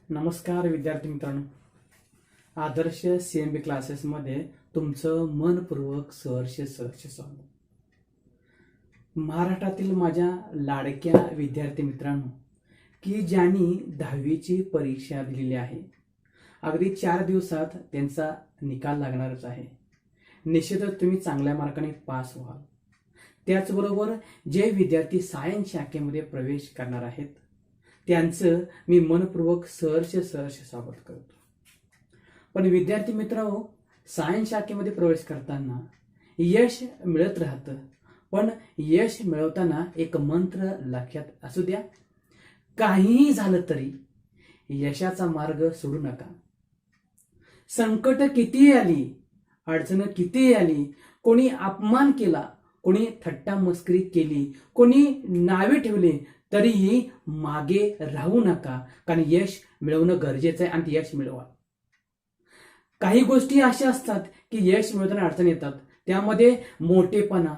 नमस्कार विद्यार्थी मित्रांनो, आदर्श CMB क्लासेसमध्ये तुमचं मनपूर्वक सहर्ष स्वागत. महाराष्ट्रातील माझ्या लाडक्या विद्यार्थी मित्रांनो, की ज्यांनी 10वीची परीक्षा दिलेली आहे, अगदी 4 दिवसात त्यांचा निकाल लागणारच आहे. निश्चितच तुम्ही चांगल्या मार्काने पास व्हाल. त्याचबरोबर जे विद्यार्थी सायन्स शाखेमध्ये प्रवेश करणार आहेत त्यांचं मी मनपूर्वक सहर्ष स्वागत करतो. पण विद्यार्थी मित्रांनो, सायन्स शाखेमध्ये प्रवेश करताना यश मिळत राहतं, पण यश मिळवताना एक मंत्र लक्षात असू द्या, काहीही झालं तरी यशाचा मार्ग सोडू नका. संकट कितीही आली, अडचण कितीही आली, कोणी अपमान केला, कोणी थट्टा मस्करी केली, कोणी नावे ठेवले, तरीही मागे राहू नका, कारण यश मिळवणं गरजेचं आहे आणि ते यश मिळवा. काही गोष्टी अशा असतात की यश मिळवताना अडचण येतात. त्यामध्ये मोठेपणा,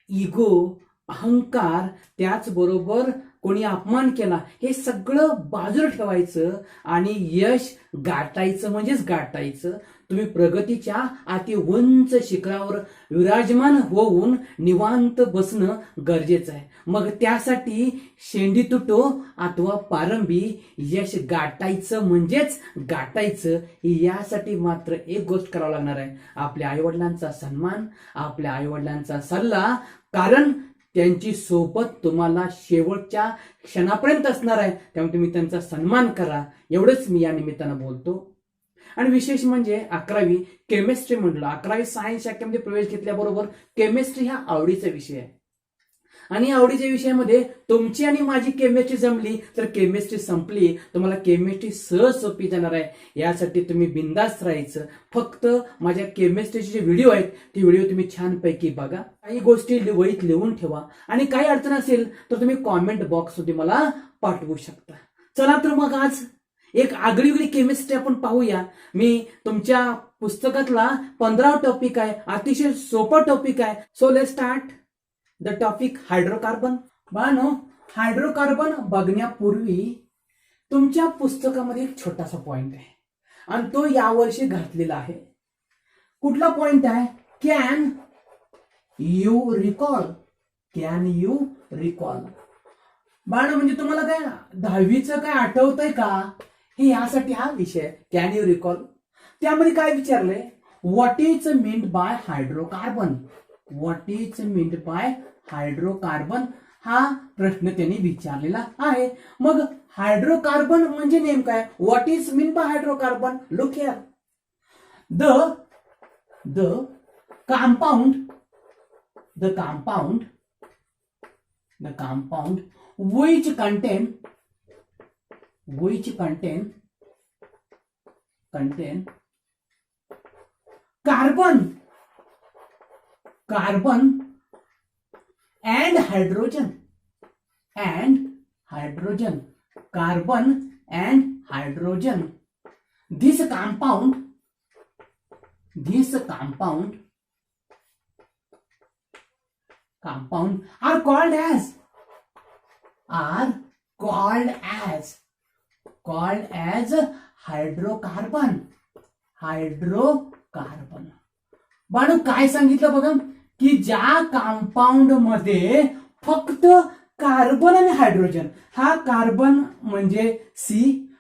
इगो, अहंकार, त्याचबरोबर कोणी अपमान केला, हे सगळं बाजूला ठेवायचं आणि यश गाठायचं म्हणजेच गाठायचं. तुम्ही प्रगतीच्या अति उंच शिखरावर विराजमान होऊन निवांत बसणं गरजेचं आहे. मग त्यासाठी शेंडी तुटो अथवा पारंबी, यश गाठायचं म्हणजेच गाठायचं. यासाठी मात्र एक गोष्ट करावं लागणार आहे, आपल्या आईवडिलांचा सन्मान, आपल्या आईवडिलांचा सल्ला, कारण त्यांची सोबत तुम्हाला शेवटच्या क्षणापर्यंत असणार आहे. त्यामुळे तुम्ही त्यांचा सन्मान करा, एवढंच मी या निमित्तानं बोलतो. आणि विशेष म्हणजे 11वी केमिस्ट्री म्हटलं, 11वी सायन्स शाखेमध्ये प्रवेश घेतल्याबरोबर केमिस्ट्री हा आवडीचा विषय आहे. आणि आवडीच्या विषयामध्ये तुमची आणि माझी केमिस्ट्री जमली तर केमिस्ट्री संपली, तुम्हाला केमिस्ट्री सहज सोपी जाणार आहे. यासाठी तुम्ही बिंदास्त राहायचं. फक्त माझ्या केमिस्ट्रीचे जे व्हिडिओ आहेत ते व्हिडिओ तुम्ही छानपैकी बघा, काही गोष्टी वहीत लिहून ठेवा, आणि काही अडचण असेल तर तुम्ही कॉमेंट बॉक्समध्ये मला पाठवू शकता. चला तर मग आज एक आगळीवेगळी केमिस्ट्री आपण पाहूया. मी तुमच्या पुस्तकातला 15वा टॉपिक आहे, अतिशय सोपा टॉपिक आहे. So let's start the topic hydrocarbon. बाळांनो, हायड्रोकार्बन बघण्यापूर्वी तुमच्या पुस्तकामध्ये एक छोटासा पॉइंट आहे आणि तो यावर्षी घातलेला आहे. कुठला पॉइंट आहे? Can you recall. Can you recall. बाळांनो, म्हणजे तुम्हाला काय 10वीचं काय आठवतंय का, हे यासाठी हा विषय. Can you recall. त्यामध्ये काय विचारलंय? What is meant by hydrocarbon. What is meant by hydrocarbon हा प्रश्न त्यांनी विचारलेला आहे. मग हायड्रोकार्बन म्हणजे नेमकं काय? What is mean by hydrocarbon? Look here. The compound which contain carbon and hydrogen. Carbon and hydrogen. This compound are called as hydrocarbon. बाळांनो, काय सांगितलं बघा, की ज्या कंपाऊंड मध्ये फक्त कार्बन आणि हायड्रोजन, हा कार्बन म्हणजे C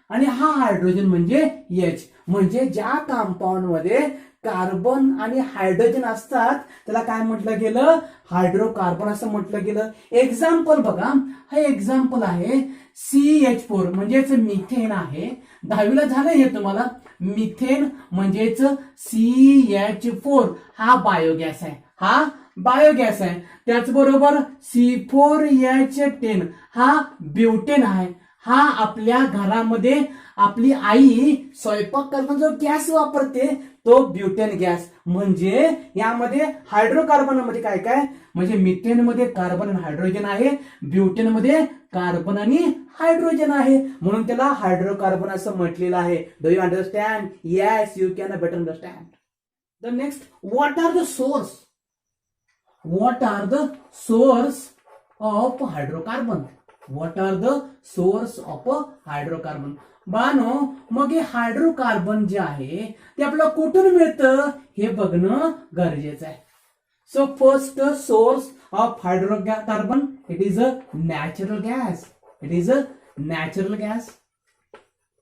आणि हा हायड्रोजन म्हणजे H, म्हणजे ज्या कंपाऊंड मध्ये कार्बन आणि हायड्रोजन असतात त्याला काय म्हटलं गेलं? हायड्रोकार्बन असं म्हटलं गेलं. एक्झाम्पल बघा, हा एक्झाम्पल आहे CH4 म्हणजेच मिथेन आहे. 10वीला झालं हे तुम्हाला. मिथेन म्हणजेच CH4 हा बायोगॅस आहे. त्याचबरोबर C4H10 हा ब्युटेन आहे. हा आपल्या घरामध्ये आपली आई स्वयंपाक करताना जो गॅस वापरते तो ब्युटेन गॅस. म्हणजे यामध्ये हायड्रोकार्बन मध्ये काय काय, म्हणजे मिथेन मध्ये कार्बन आणि हायड्रोजन आहे, ब्युटेन मध्ये कार्बन आणि हायड्रोजन आहे, म्हणून त्याला हायड्रोकार्बन असं म्हटलेलं आहे. Do you understand? Yes, you can better understand. The next, what are the source? What are the source of hydrocarbon? What are the source of hydrocarbon? बानो, मग हे हायड्रोकार्बन जे आहे ते आपल्याला कुठून मिळतं हे बघणं गरजेचं आहे. So first source of hydrocarbon, it is a natural gas. It is a natural gas.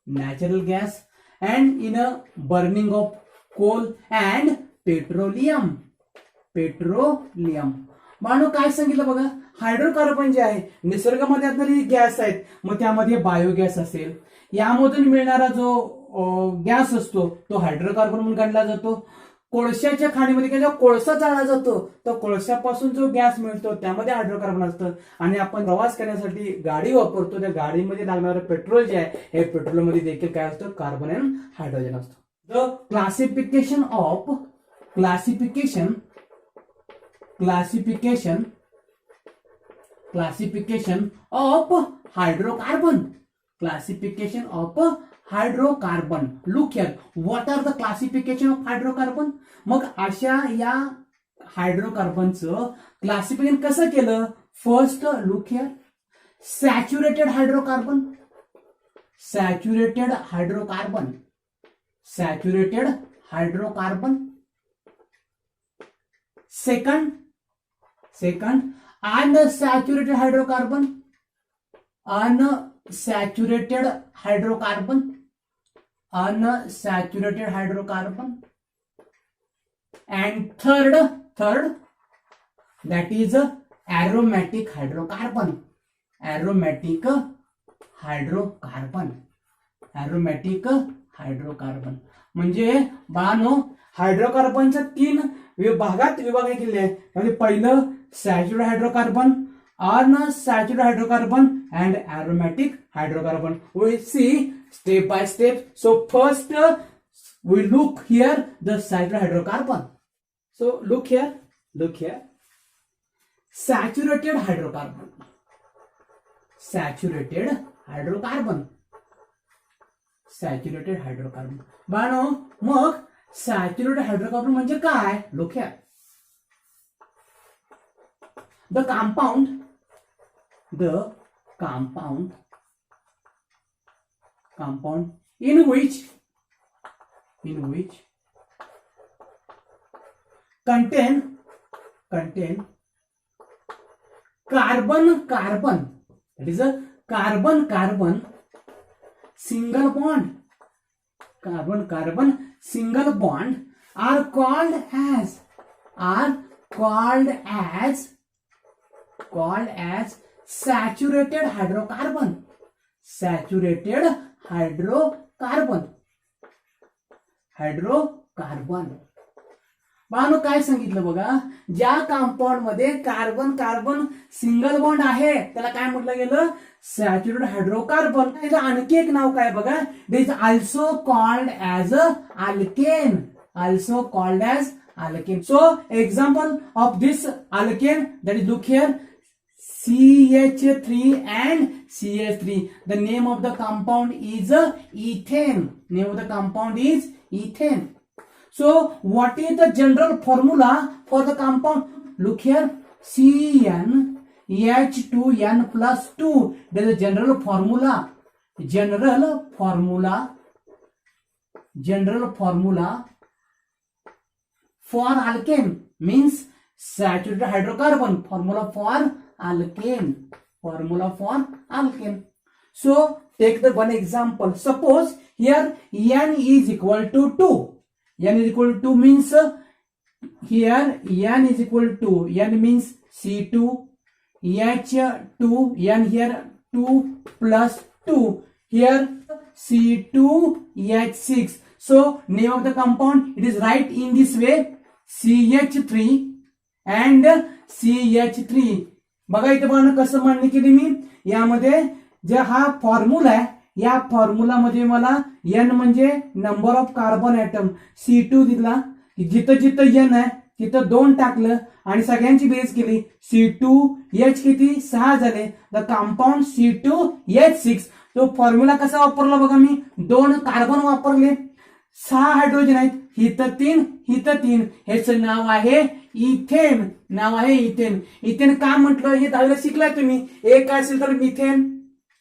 Natural gas, and in a burning of coal and petroleum. Petroleum. मानो काय सांगितलं बघा, हायड्रोकार्बन जे आहे निसर्गामध्ये असणारी गॅस आहेत, मग त्यामध्ये बायोगॅस असेल, यामधून मिळणारा जो गॅस असतो तो हायड्रोकार्बन म्हणून गणला जातो. कोळशाच्या खाणीमध्ये जेव्हा कोळसा जाळला जातो तर कोळशापासून जो गॅस मिळतो त्यामध्ये हायड्रोकार्बन असतं. आणि आपण प्रवास करण्यासाठी गाडी वापरतो, त्या गाडीमध्ये लागणारं पेट्रोल जे आहे हे पेट्रोलमध्ये देखील काय असतं, कार्बन अँड हायड्रोजन असतं. The classification of classification of hydrocarbon. Classification of hydrocarbon. Look here, what are the classification of hydrocarbon? मग अशा या हायड्रोकार्बनचं क्लासिफिकेशन कसं केलं? First look here, saturated hydrocarbon. Saturated hydrocarbon. Saturated hydrocarbon. Second unsaturated hydrocarbon. unsaturated hydrocarbon. Unsaturated hydrocarbon. And third that is aromatic hydrocarbon. Aromatic hydrocarbon. Aromatic hydrocarbon. म्हणजे बानो हायड्रोकार्बनच्या 3 भागात विभागणी केली आहे. म्हणजे पहिलं saturated hydrocarbon, unsaturated hydrocarbon and aromatic hydrocarbon. We see step by step. So first we look here the saturated hydrocarbon. So look here. Saturated hydrocarbon. Saturated hydrocarbon. Saturated hydrocarbon. Bano मग saturated hydrocarbon म्हणजे काय? Look here. The compound in which contain carbon, that is a carbon single bond. Carbon single bond are called as saturated hydrocarbon. Saturated hydrocarbon. Bano काय सांगितलं बघा, ज्या compound मध्ये carbon single bond आहे त्याला काय म्हटलं गेलं, सॅच्युरेटेड हायड्रोकार्बन. त्याचं आणखी एक नाव काय बघा, it is also called as alkane. So example of this alkane, that is look here, CH3 and CH3. The name of the compound is ethane. So what is the general formula for the compound? Look here, CnH2n plus 2. There is a general formula. For alkane means saturated hydrocarbon. Formula for alkane. So take the one example. Suppose here n is equal to 2. N is equal to means here n is equal to, n means C2 H2, n here 2 plus 2, here C2 H6. So name of the compound, it is right in this way, CH3 and CH3. बघा इथे बघा कसं मांडणी केली मी. यामध्ये जे हा formula आहे, या फॉर्म्युला मध्ये मला n म्हणजे number of carbon atom, C2 दिला, जिथं n आहे इथं 2 टाकलं आणि सगळ्यांची बेरीज केली, C2H किती 6 झाले. The compound C2H6. तो फॉर्म्युला कसा वापरला बघा, मी 2 कार्बन वापरले, 6 हायड्रोजन आहेत, इथं 3 इथं 3. ह्याचं नाव आहे इथेन. नाव आहे इथेन. इथेन का म्हटलं हे 10वीला शिकलाय तुम्ही. एक असेल तर मिथेन,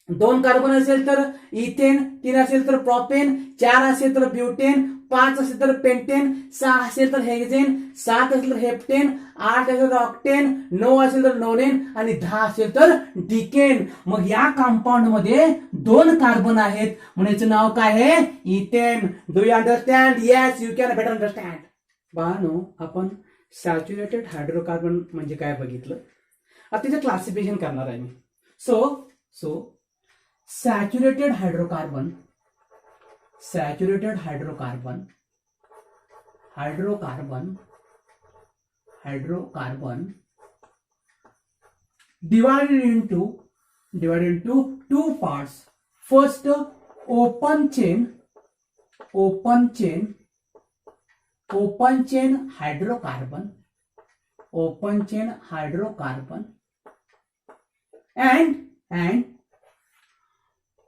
2 कार्बन असेल तर इथेन, 3 असेल तर प्रोपेन, 4 असेल तर ब्युटेन, 5 असेल तर पेंटेन, 6 असेल तर हेक्सेन, 7 असेल तर हेप्टेन, 8 असेल तर ऑक्टेन, 9 असेल तर नोनेन आणि 10 असेल तर डिकेन. मग या कंपाऊंड मध्ये 2 कार्बन आहेत म्हणून याचं नाव काय आहे, ethane. Do you understand? Yes, you can better understand. बाळांनो, आपण सॅच्युरेटेड हायड्रोकार्बन म्हणजे काय बघितलं. आता तिचं क्लासिफिकेशन करणार आहे मी. So saturated hydrocarbon divided into 2 parts. First, open chain hydrocarbon, and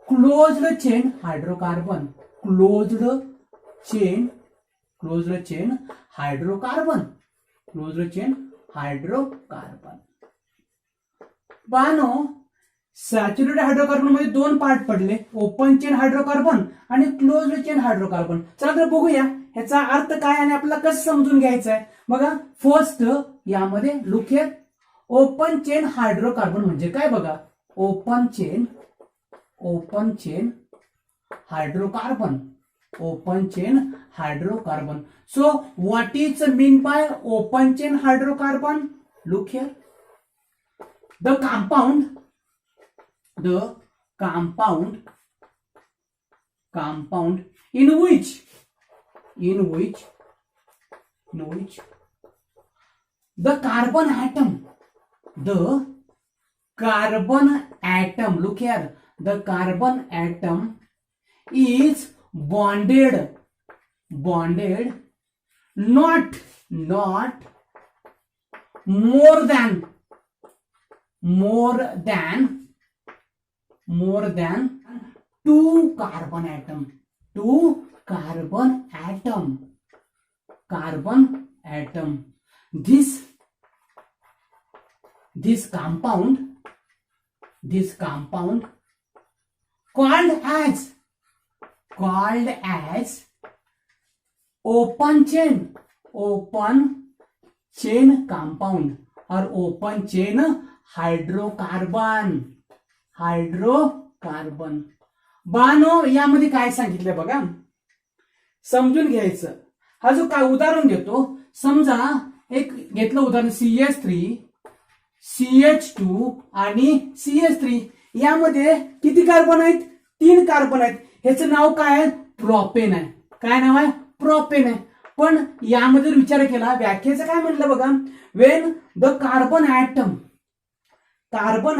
closed chain hydrocarbon. Bano, saturated hydrocarbon मध्ये 2 पार्ट पडले, ओपन चेन हायड्रोकार्बन आणि क्लोज्ड चेन हायड्रोकार्बन. चला तर बघूया ह्याचा अर्थ काय आणि आपल्याला कसं समजून घ्यायचं आहे. बघा, फर्स्ट यामध्ये look here, open chain hydrocarbon म्हणजे काय बघा. Open chain hydrocarbon. So what is mean by open chain hydrocarbon? Look here, the compound in which the carbon atom, look here, the carbon atom is bonded not more than 2 carbon atom. This compound called as open chain compound or open chain hydrocarbon. Bano, यामध्ये काय सांगितलं बघा, समजून घ्यायचं. हा जो काय उदाहरण देतो, समजा एक घेतलं उदाहरण CH3, CH2 आणि CH3. यामध्ये किती कार्बन आहेत? 3 कार्बन आहेत. ह्याचं नाव काय आहे? प्रोपेन आहे. काय नाव आहे? प्रोपेन आहे. पण यामध्ये विचार केला, व्याख्येचं काय म्हटलं बघा, Wien the carbon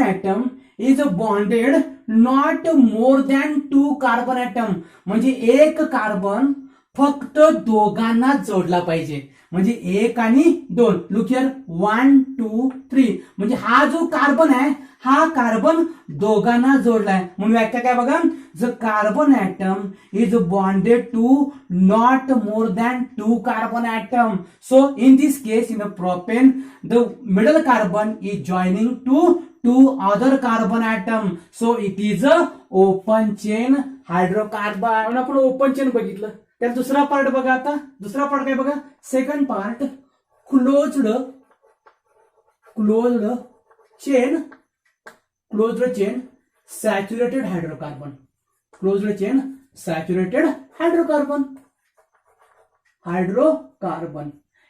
atom is bonded not more than 2 carbon atom. म्हणजे एक कार्बन फक्त दोघांना जोडला पाहिजे. म्हणजे 1 आणि 2. Look here, 1 2 3. म्हणजे हा जो कार्बन आहे, हा कार्बन दोघांना जोडलाय. म्हणून व्याख्या काय बघा, the carbon atom is bonded to not more than 2 carbon atom. So in this case, in propane, the middle carbon is joining to 2 other carbon atom. So it is a open chain hydrocarbon. आपण open chain बघितलं. त्यात दुसरा part बघा. आता दुसरा part काय बघा, second part, closed chain saturated hydrocarbon.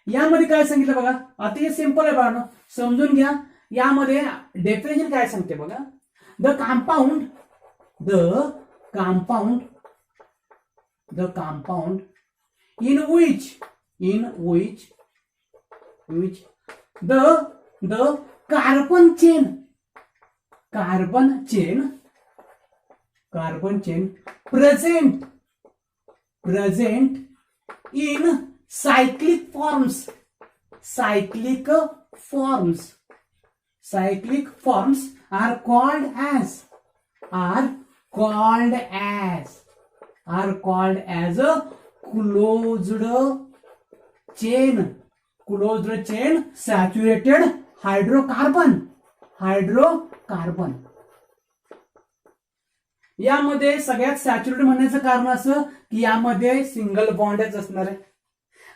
यामध्ये काय सांगितलं बघा, अतिशय सिंपल आहे बाळांनो, समजून घ्या. यामध्ये डेफिनेशन काय सांगते बघा, the compound in which the carbon chain present in cyclic forms cyclic forms. Cyclic forms are called as a closed chain saturated hydrocarbon. यामध्ये सगळ्यात सॅच्युरेटेड म्हणण्याचं कारण असं की यामध्ये सिंगल बॉन्डच असणार आहे.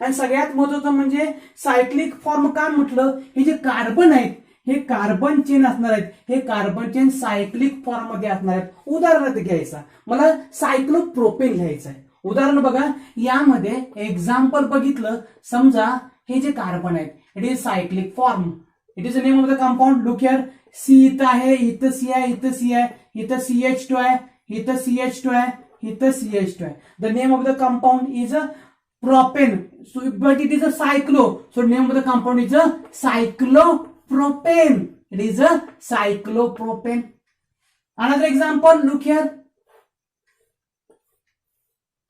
आणि सगळ्यात महत्वाचं म्हणजे सायक्लिक फॉर्म का म्हटलं, हे जे कार्बन आहेत हे कार्बन चेन असणार आहेत. हे कार्बन चेन सायक्लिक फॉर्म मध्ये असणार आहेत. उदाहरणार्थ घ्यायचा, मला सायक्लोप्रोपेन लिहायचं आहे. उदाहरण बघा, यामध्ये एक्झाम्पल बघितलं, समजा हे जे कार्बन आहेत it is cyclic form. It is the name of the compound. Look here, see इथं आहे, इथं सी आहे, इथं सी आहे, इथं CH2 आहे, इथं CH2 आहे, इथं CH2 आहे. The name of the compound is propane. So, but it is a cyclo. So, name of the compound is a cyclopropane. It is a cyclopropane. Another example, look here.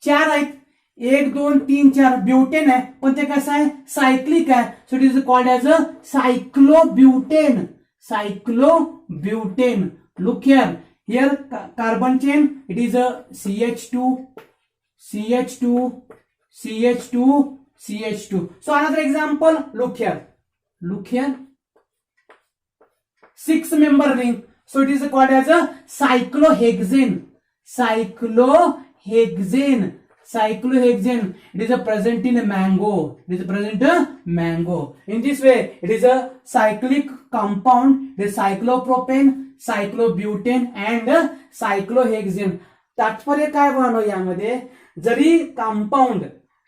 4 आहेत, 1 2 3 4 butane आहे, पण ते कसं आहे, cyclic आहे. So it is called as a cyclobutane. Look here. Here carbon chain, it is a CH2. So another example, look here. 6-member ring. So it is called as a cyclohexane. It is present in mango. In this way, it is a cyclic compound. The cyclopropane, cyclobutane and cyclohexane. तात्पर्य काय बघा, यामध्ये जरी compound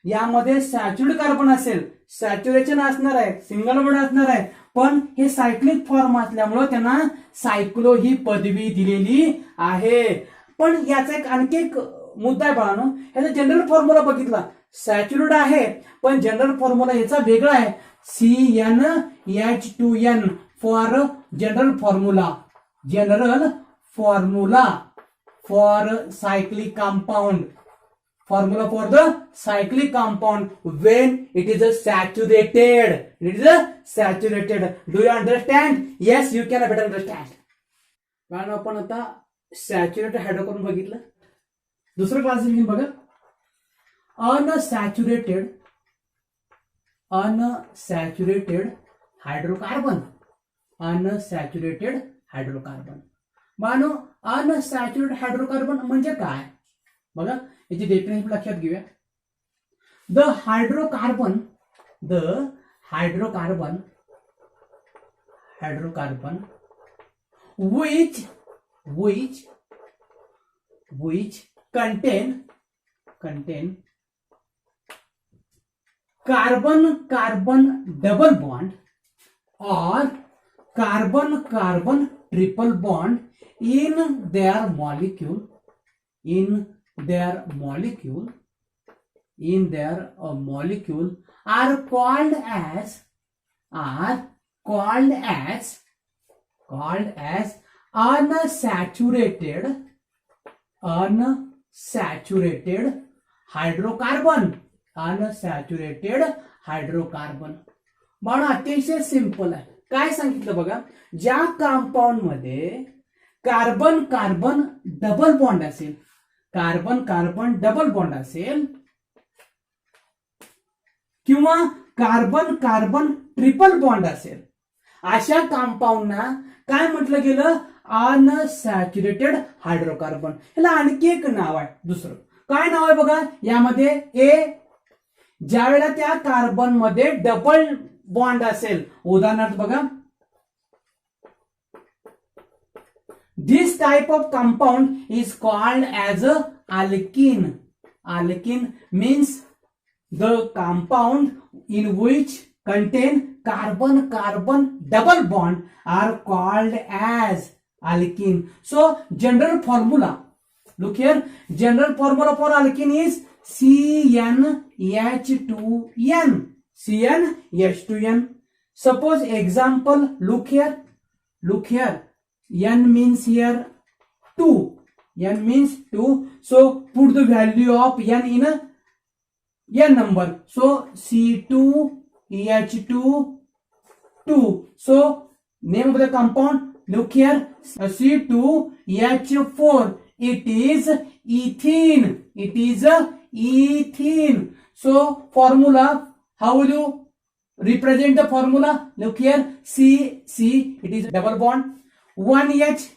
यामध्ये saturated carbon असेल, saturation असणार आहे, single bond असणार आहे, पण हे सायक्लिक फॉर्म असल्यामुळे त्यांना सायक्लो ही पदवी दिलेली आहे. पण याचा आणखी एक मुद्दा आहे बाळांनो, ह्याचा जनरल फॉर्म्युला बघितला, सॅच्युरेटेड आहे पण जनरल फॉर्म्युला याचा वेगळा आहे. CnH2n for general formula for cyclic compound. Formula for the cyclic compound when it is a saturated. Do you understand? Yes, you can better understand. कारण आपण आता सॅच्युरेटेड हायड्रोकार्बन बघितलं. दुसरं क्लासिफिकेशन बघा, अनसॅच्युरेटेड हायड्रोकार्बन. मानो अनसॅच्युरेटेड हायड्रोकार्बन म्हणजे काय बघा, याची डेफिनेशन लक्षात घेऊया. The hydrocarbon which contain carbon double bond or carbon triple bond in their molecule are called as unsaturated hydrocarbon. बाळा अतिशय सिंपल आहे. काय सांगितलं बघा, ज्या कंपाऊंड मध्ये कार्बन कार्बन डबल बॉन्ड असेल किंवा कार्बन कार्बन ट्रिपल बॉन्ड असेल, अशा कंपाऊंडना काय म्हटलं गेलं, अनसॅच्युरेटेड हायड्रोकार्बन. याला आणखी एक नाव आहे, दुसरं काय नाव आहे बघा, यामध्ये ज्या वेळेला त्या कार्बन मध्ये डबल बॉन्ड असेल, उदाहरणार्थ बघा, this type of compound is called as a alkene. Alkene means the compound in which contain carbon carbon double bond are called as alkene. So general formula, look here, general formula for alkene is CnH2n. Suppose example, look here, N means here 2. So put the value of N in a N number. So C2 H2 2. So name of the compound, look here, C2H4. It is ethene. It is ethene. So formula, how will you represent the formula? Look here, C, it is a double bond. 1H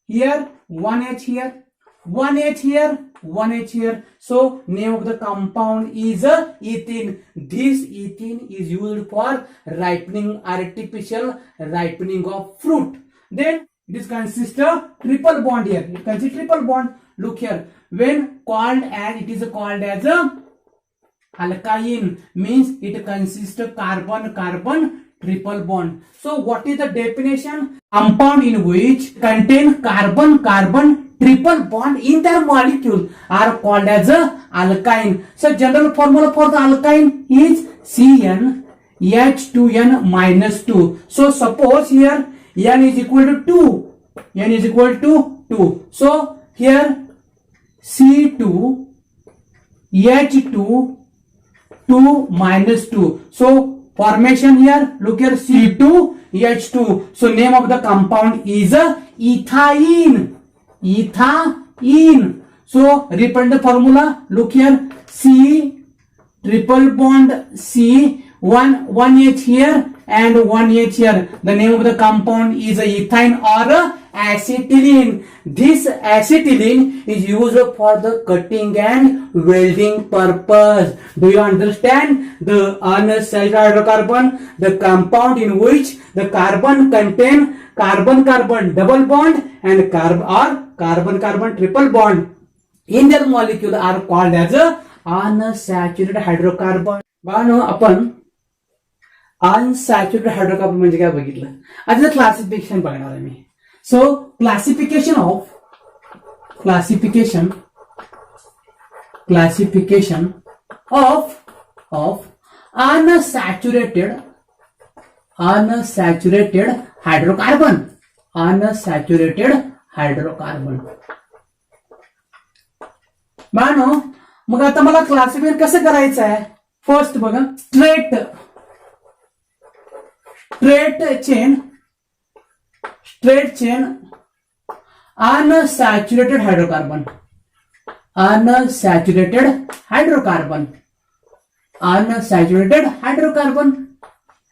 here, 1H here, 1H here, 1H here. So name of the compound is ethene. This ethene is used for ripening, artificial ripening of fruit. Then it is consist of triple bond here. It consists triple bond. Look here. When called as, it is called as a alkyne, means it consists of carbon-carbon triple bond. So what is the definition? Compound in which contain carbon-carbon triple bond in their molecule are called as a alkyne. So general formula for the alkyne is CnH2n-2. So suppose here n is equal to 2. N is equal to 2. So here C2 H2 2 minus 2. So formation here, look here, C2 H2. So name of the compound is ethine. Ethine. So represent the formula, look here, C triple bond C, one H here and 1H here. The name of the compound is ethine or acetylene. This acetylene is used for the cutting and welding purpose. Do you understand? The unsaturated hydrocarbon, the compound in which the carbon contain carbon-carbon double bond and carbon-carbon triple bond in their molecule are called as a unsaturated hydrocarbon. बाळांनो, आपण unsaturated hydrocarbon म्हणजे काय बघितलं. आता classification बघणार आहे मी. So classification of unsaturated hydrocarbon. बाळांनो, मग आता मला क्लासिफाय कसं करायचं आहे? फर्स्ट बघा, straight chain unsaturated hydrocarbon.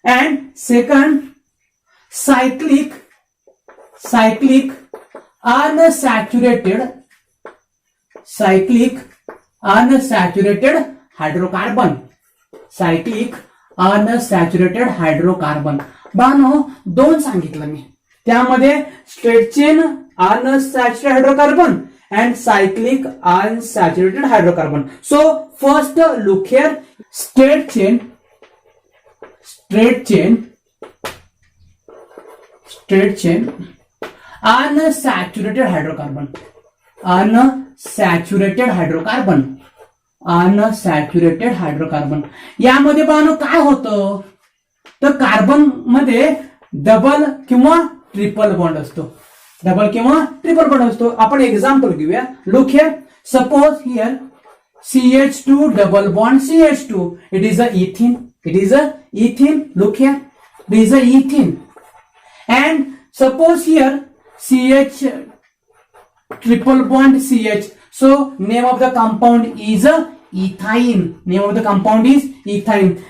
And second, cyclic unsaturated hydrocarbon. Bano दोन सांगितलं मी. त्यामध्ये straight chain unsaturated hydrocarbon and cyclic unsaturated hydrocarbon. So first look here, straight chain unsaturated hydrocarbon. यामध्ये बानो काय होतं? तर कार्बन मध्ये डबल किंवा ट्रिपल बॉन्ड असतो. आपण एक्झाम्पल घेऊया. Look here, suppose here CH2 double bond CH2. It is a ethene. Look here, there is a ethene. And suppose here CH triple bond CH. So name of the compound is ethyne.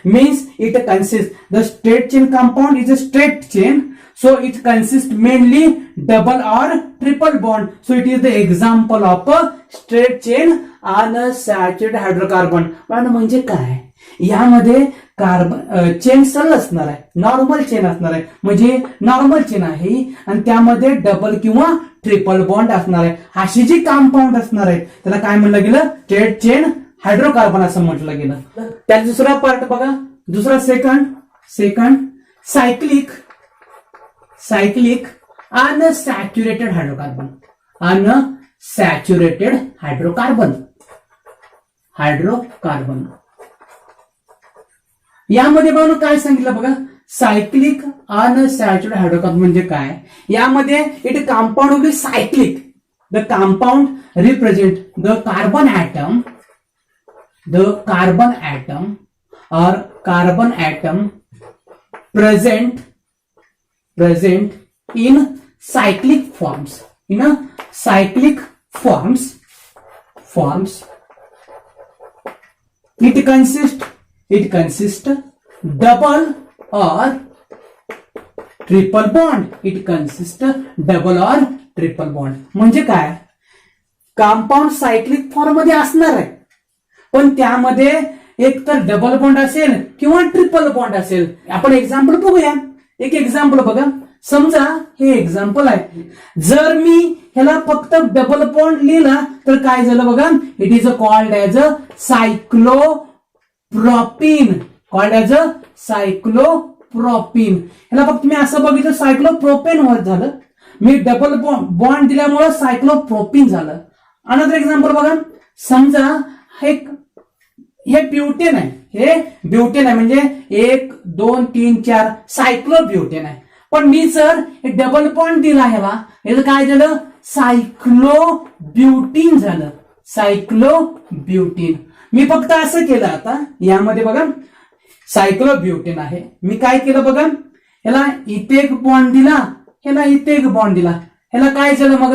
Means it consists, the straight chain compound is a straight chain. So it consists mainly double or triple bond. So it is the example of a straight chain unsaturated hydrocarbon. पण म्हणजे काय? यामध्ये carbon chain सरळ असणार आहे, normal chain असणार आहे. म्हणजे नॉर्मल चेन आहे आणि त्यामध्ये डबल किंवा ट्रिपल बॉन्ड असणार आहे. अशी जी कंपाऊंड असणार आहेत त्याला काय म्हणलं गेलं? स्ट्रेट चेन हायड्रोकार्बन असं म्हटलं गेलं. त्याचा दुसरा पार्ट बघा, दुसरा सेकंड सायक्लिक unsaturated हायड्रोकार्बन. यामध्ये बघा काय सांगितलं बघा, सायक्लिक अनसॅच्युरेटेड हायड्रोकार्बन म्हणजे काय? यामध्ये it compound will be cyclic. The compound represent the carbon atom or carbon atom present in cyclic forms. It consists double or triple bond. It consist double और triple bond. म्हणजे काय, compound cyclic form मध्ये असणार आहे, पण त्यामध्ये एक तर डबल बॉन्ड असेल किंवा ट्रिपल बॉन्ड असेल. आपण एक्झाम्पल बघूया. एक एक्झाम्पल बघा. समजा हे एक्झाम्पल आहे. जर मी ह्याला फक्त डबल बॉन्ड लिहिला तर काय झालं बघा. It is called as a cyclopropene. ह्याला फक्त मी असं बघितलं सायक्लोप्रोपेन होत झालं. मी डबल बॉन्ड दिल्यामुळे सायक्लोप्रोपीन झालं. अनदर एक्झाम्पल बघा. समजा हे ब्युटेन आहे. हे ब्युटेन आहे म्हणजे 1 2 3 4 सायक्लोब्युटेन आहे. पण मी जर डबल बॉन्ड दिला ह्याला, याचं काय झालं, सायक्लोब्युटीन झालं. सायक्लोब्युटीन. मी फक्त असं केलं. आता यामध्ये बघा सायक्लोब्युटेन आहे. मी काय केलं बघा, ह्याला इथे एक बॉन्ड दिला, ह्याला इथे एक बॉन्ड दिला. ह्याला काय झालं मग,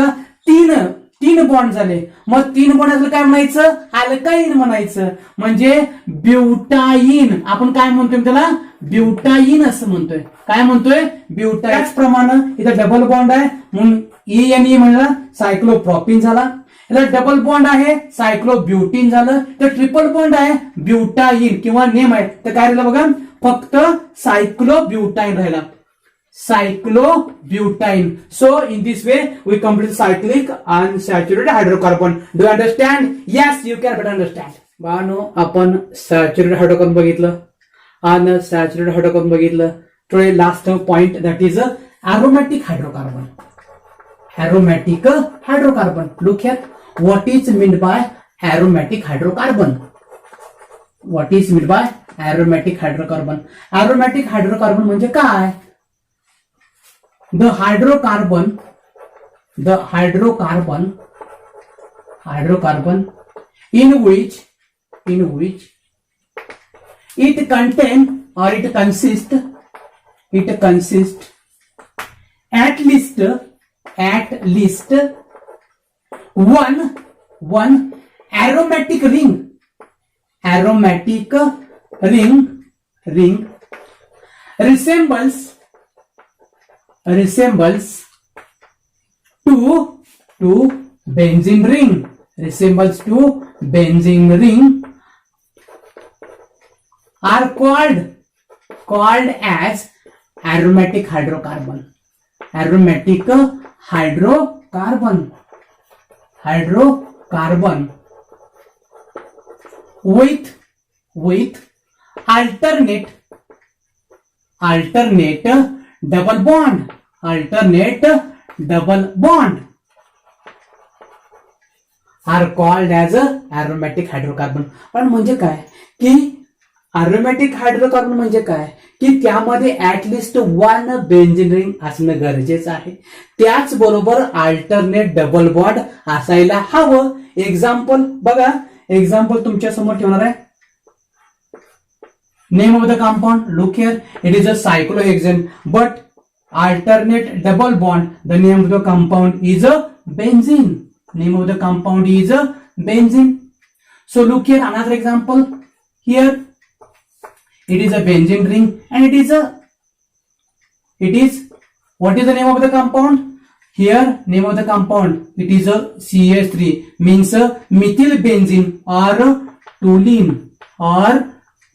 तीन बॉन्ड झाले. मग 3 बॉन्ड असलं काय म्हणायचं, अल्काईन म्हणायचं. म्हणजे ब्युटाईन. आपण काय म्हणतोय त्याला, ब्युटाईन असं म्हणतोय. काय म्हणतोय, ब्युटाईन. त्याचप्रमाणे इथं डबल बॉन्ड आहे म्हणून E म्हणला सायक्लोप्रोपीन झाला. याला डबल बॉन्ड आहे सायक्लोब्युटीन झालं. तर ट्रिपल बॉन्ड आहे ब्युटाईन किंवा नेम आहे तर काय राहिलं बघा, फक्त सायक्लोब्युटाईन राहिला. Cyclobutyne. So in this way we complete cyclic unsaturated hydrocarbon. Do you understand? Yes, you can better understand. बाळांनो, आपण सॅच्युरेटेड हायड्रोकार्बन बघितलं, अनसॅच्युरेटेड हायड्रोकार्बन बघितलं. Today last point that is aromatic hydrocarbon. Aromatic hydrocarbon. Look here. What is meant by aromatic hydrocarbon? What is meant by aromatic hydrocarbon? Aromatic hydrocarbon म्हणजे काय? The hydrocarbon in which it contain or it consists at least one aromatic ring resembles to benzene ring. Are called as aromatic hydrocarbon. With alternate double bond. Are called as aromatic hydrocarbon. पण म्हणजे काय की aromatic hydrocarbon म्हणजे काय की त्यामध्ये at least 1 benzene ring असणं गरजेचं आहे. त्याचबरोबर अल्टरनेट डबल बॉन्ड असायला हवं. एक्झाम्पल बघा. एक्झाम्पल तुमच्या समोर ठेवणार आहे. Name of the compound. Look here. It is a cyclohexane but alternate double bond. The name of the compound is a benzene. So look here, another example. Here it is a benzene ring and it is what is the name of the compound? Here name of the compound, it is a CH3, means a methyl benzene or toluene.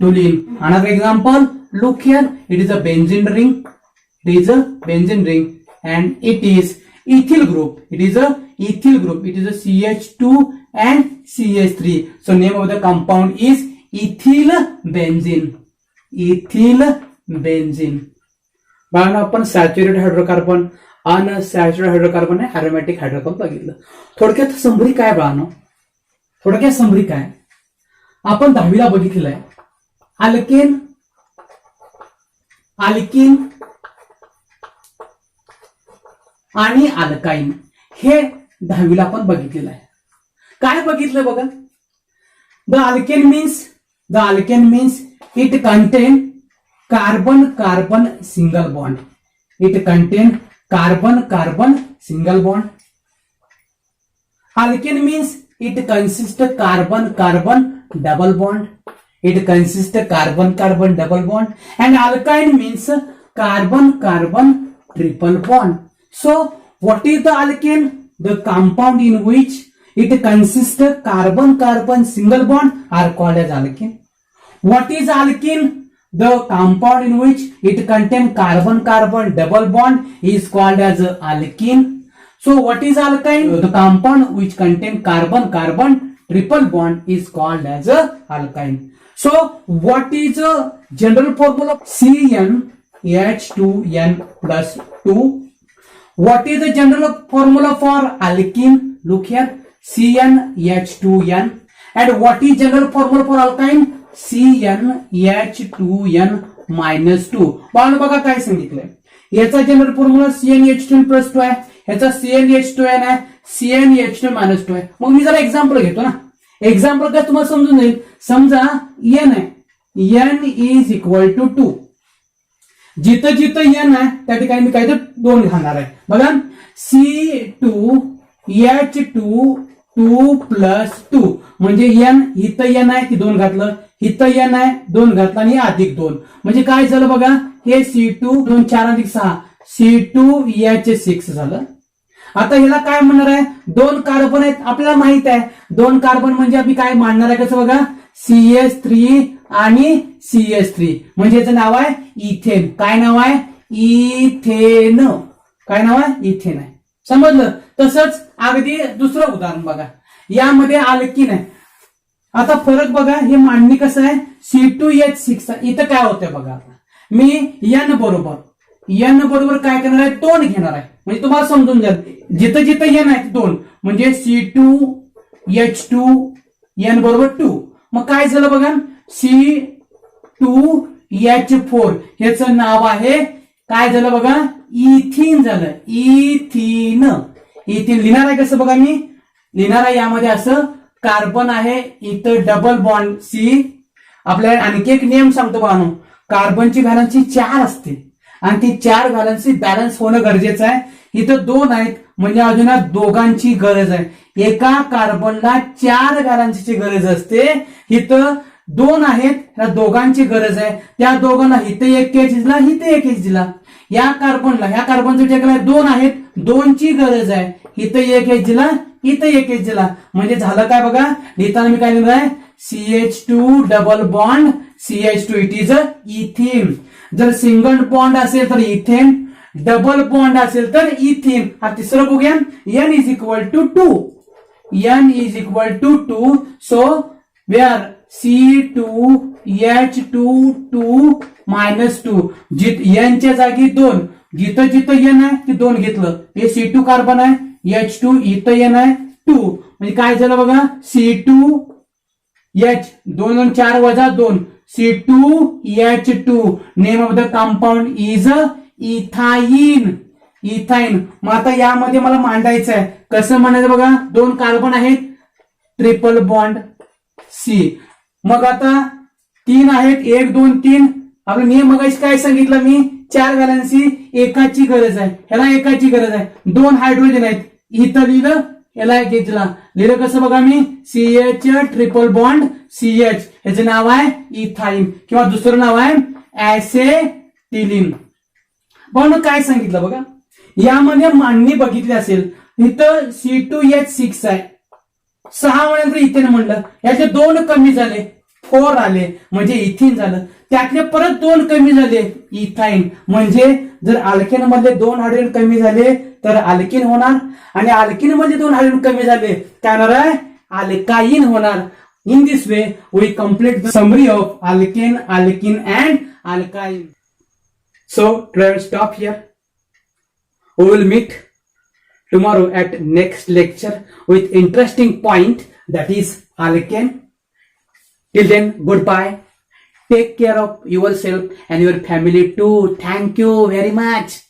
Another example, look here, it is a benzene ring. And it is ethyl group. It is a CH2 and CH3. So name of the compound is ethyl benzene. बाळांनो, आपण saturated hydrocarbon, unsaturated hydrocarbon आणि aromatic hydrocarbon बघितलं. थोडक्यात summary काय बाळांनो, आपण 10वीला बघितलेलं आहे. अल्केन आणि अल्काईन हे 10वीला आपण बघितलेलं आहे. काय बघितलं बघा. The alkane means it contain carbon-carbon single bond. It contain carbon-carbon single bond. Alkane means it consists of carbon-carbon double bond. It consists of carbon-carbon double bond. And alkyne means carbon-carbon triple bond. So, what is the alkane? The compound in which it consists of carbon-carbon single bond are called as alkane. What is alkene? The compound in which it contains carbon-carbon double bond is called as alkene. So what is alkyne? The compound which contains carbon-carbon triple bond is called as alkyne. So what is a general formula of CnH2n plus 2? What is the general formula for alkene? Look here, CnH2n. And what is general formula for alkyne? CnH2n minus 2. बाळांनो बघा काय सांगितलंय, याचा general formula CnH2n plus 2 आहे, याचा CnH2n आहे, CnH2 minus 2 आहे. मग मी जरा एक्झाम्पल घेतो ना. एक्झाम्पल काय तुम्हाला समजून जाईल. समजा n आहे, n इज इक्वल टू 2. जिथं जिथं n आहे त्या ठिकाणी मी काय तर 2 घालणार आहे. बघा C2H2 2 प्लस 2 म्हणजे n इथं n आहे ती 2 घातलं, इथं n आहे 2 घातला आणि अधिक 2 म्हणजे काय झालं बघा, हे C2 2 4 अधिक 6 C2H6 झालं. आता ह्याला काय म्हणणार आहे, 2 कार्बन आहेत आपल्याला माहित आहे. 2 कार्बन म्हणजे आम्ही काय मांडणार आहे कसं बघा, CH3 आणि CH3 म्हणजे याचं नाव आहे इथेन. काय नाव आहे, इथेन. काय नाव आहे, इथेन आहे. समजलं. तसंच अगदी दुसरं उदाहरण बघा, यामध्ये आल्कीन आहे. आता फरक बघा, हे मांडणी कसं आहे, C2H6 इथं काय होतंय बघा, मी n बरोबर काय करणार आहे, 2 घेणार आहे. म्हणजे तुम्हाला समजून जाईल, जिथं जिथं n आहे 2 म्हणजे C2H2 n बरोबर 2. मग काय झालं बघा, C2H4 ह्याचं नाव आहे काय झालं बघा, इथिन झालं. इथिन लिहिणार आहे कसं बघा, मी लिहिणार आहे यामध्ये असं, कार्बन आहे इथं डबल बॉन्ड C. आपल्याला आणखी एक नियम सांगतो बघा, कार्बनची व्हॅलन्सी 4 असते आणि ती 4 व्हॅलन्सी बॅलन्स होणं गरजेचं आहे. इथं 2 आहेत म्हणजे अजून दोघांची गरज आहे. एका कार्बनला 4 व्हॅलन्सीची गरज असते, इथं 2 आहेत, त्या दोघांची गरज आहे. त्या दोघांना इथे एक एच दिला, इथे एक एच दिला. या कार्बनचं टेकला 2 आहेत, 2ची गरज आहे, इथं एक एच दिला, इथं एक एच दिला. म्हणजे झालं काय बघा, लिहिताना मी काय लिहिलं आहे, CH2 double bond CH2 it is इथिन. जर सिंगल बॉन्ड असेल तर इथेन, डबल बॉन्ड असेल तर इथिन. हा तिसरं बघूया, n is equal to 2. n is equal to 2. So where C2H2 2 minus 2. n च्या जागी 2, जिथं जिथं n आहे ते 2 घेतलं. हे C2 कार्बन आहे, H2 इथं n आहे 2 म्हणजे काय झालं बघा, C2H 2 आणि 4 वजा 2 C2H2. Name of the compound is ethyne. मग आता यामध्ये मला मांडायचं आहे, कसं म्हणायचं बघा, 2 कार्बन आहेत, ट्रिपल बॉन्ड C. मग आता 3 आहेत, 1 2 3. आपलं नियम मगाशी काय सांगितलं मी, 4 व्हॅलन्सी एकाची गरज आहे, ह्याला एकाची गरज आहे. 2 हायड्रोजन आहेत, इथं लिहिलं, याला एक घेतला. लिहिलं कसं बघा मी, CH ट्रिपल बॉन्ड CH, याचं नाव आहे इथाइन किंवा दुसरं नाव आहे ऍसेटिलीन. पण काय सांगितलं बघा, यामध्ये मांडणी बघितली असेल, इथं C2H6 आहे, 6 म्हणल्यानंतर इथेन म्हणलं, याचे 2 कमी झाले, 4 आले म्हणजे इथिन झालं. त्यातले परत 2 कमी झाले, इथाइन. म्हणजे जर अल्केन मध्ये 2 हायड्रोजन कमी झाले तर अल्किन होणार, आणि अल्किन मध्ये 2 हायड्रोजन कमी झाले काय होणार आहे, अल्काइन होणार. In this way we complete the summary of alkane, alkene and alkyne. So let's stop here. We will meet tomorrow at next lecture with interesting point, that is alkane. Till then, goodbye. Take care of yourself and your family too. Thank you very much.